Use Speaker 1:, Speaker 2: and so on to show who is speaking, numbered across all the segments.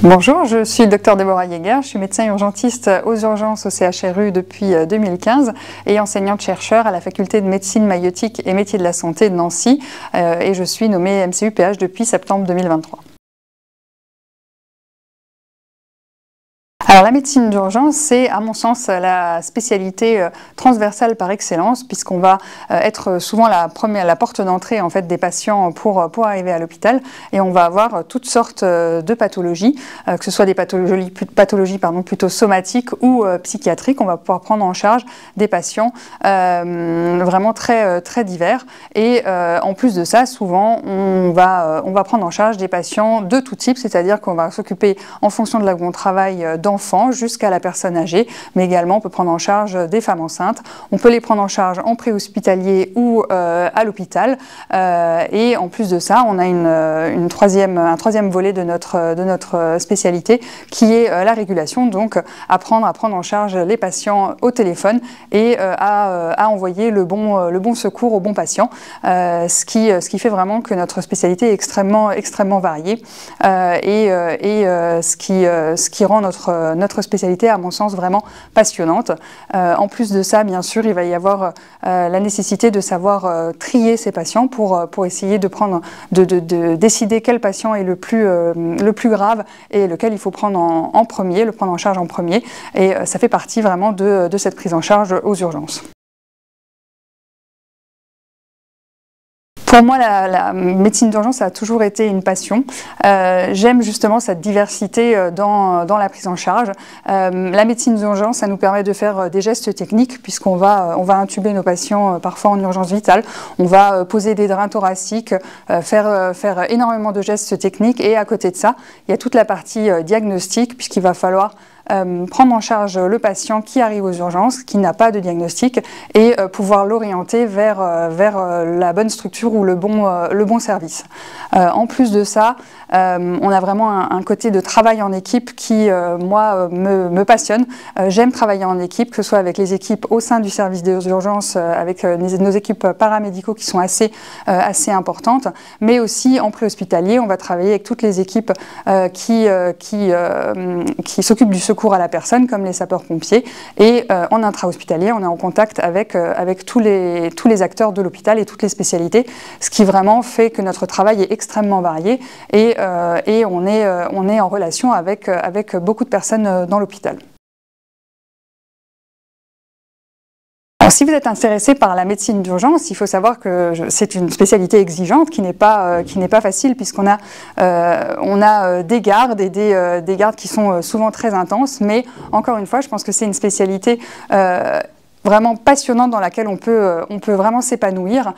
Speaker 1: Bonjour, je suis Dr Déborah Yeager, je suis médecin urgentiste aux urgences au CHRU depuis 2015 et enseignante-chercheur à la faculté de médecine maïeutique et métiers de la santé de Nancy et je suis nommée MCU-PH depuis septembre 2023. Alors la médecine d'urgence, c'est à mon sens la spécialité transversale par excellence puisqu'on va être souvent la porte d'entrée en fait des patients pour arriver à l'hôpital et on va avoir toutes sortes de pathologies, que ce soit des pathologies plutôt somatiques ou psychiatriques. On va pouvoir prendre en charge des patients vraiment très divers et en plus de ça, souvent on va prendre en charge des patients de tout type, c'est-à-dire qu'on va s'occuper en fonction de là où on travaille d'enfants jusqu'à la personne âgée, mais également on peut prendre en charge des femmes enceintes, on peut les prendre en charge en préhospitalier ou à l'hôpital et en plus de ça on a un troisième volet de notre spécialité qui est la régulation, donc apprendre à prendre en charge les patients au téléphone et à envoyer le bon secours au bon patient, ce qui fait vraiment que notre spécialité est extrêmement variée et ce qui rend notre spécialité, à mon sens, vraiment passionnante. En plus de ça, bien sûr, il va y avoir la nécessité de savoir trier ces patients pour essayer de décider quel patient est le plus grave et lequel il faut prendre en premier, le prendre en charge en premier. Et ça fait partie vraiment de cette prise en charge aux urgences. Pour moi, la médecine d'urgence a toujours été une passion. J'aime justement cette diversité dans la prise en charge. La médecine d'urgence, ça nous permet de faire des gestes techniques puisqu'on va intuber nos patients parfois en urgence vitale. On va poser des drains thoraciques, faire énormément de gestes techniques et à côté de ça, il y a toute la partie diagnostic puisqu'il va falloir prendre en charge le patient qui arrive aux urgences, qui n'a pas de diagnostic et pouvoir l'orienter vers la bonne structure ou le bon service. En plus de ça, on a vraiment un côté de travail en équipe qui, moi, me passionne. J'aime travailler en équipe, que ce soit avec les équipes au sein du service des urgences, avec nos équipes paramédicaux qui sont assez importantes, mais aussi en préhospitalier, on va travailler avec toutes les équipes qui s'occupent du secours à la personne, comme les sapeurs-pompiers, et en intra-hospitalier, on est en contact avec tous les acteurs de l'hôpital et toutes les spécialités, ce qui vraiment fait que notre travail est extrêmement varié et on est en relation avec beaucoup de personnes dans l'hôpital. Alors, si vous êtes intéressé par la médecine d'urgence, il faut savoir que c'est une spécialité exigeante qui n'est pas facile puisqu'on a des gardes et des gardes qui sont souvent très intenses, mais encore une fois, je pense que c'est une spécialité vraiment passionnante dans laquelle on peut vraiment s'épanouir,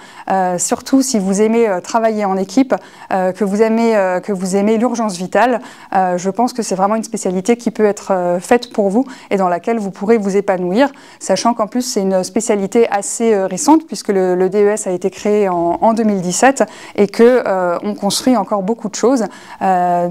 Speaker 1: surtout si vous aimez travailler en équipe, que vous aimez l'urgence vitale. Je pense que c'est vraiment une spécialité qui peut être faite pour vous et dans laquelle vous pourrez vous épanouir, sachant qu'en plus c'est une spécialité assez récente puisque le DES a été créé en 2017 et que on construit encore beaucoup de choses.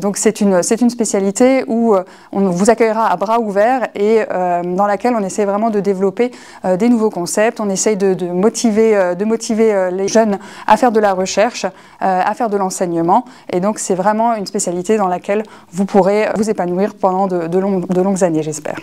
Speaker 1: Donc c'est une spécialité où on vous accueillera à bras ouverts et dans laquelle on essaie vraiment de développer des nouveaux concepts, on essaye de motiver les jeunes à faire de la recherche, à faire de l'enseignement, et donc c'est vraiment une spécialité dans laquelle vous pourrez vous épanouir pendant de longues années, j'espère.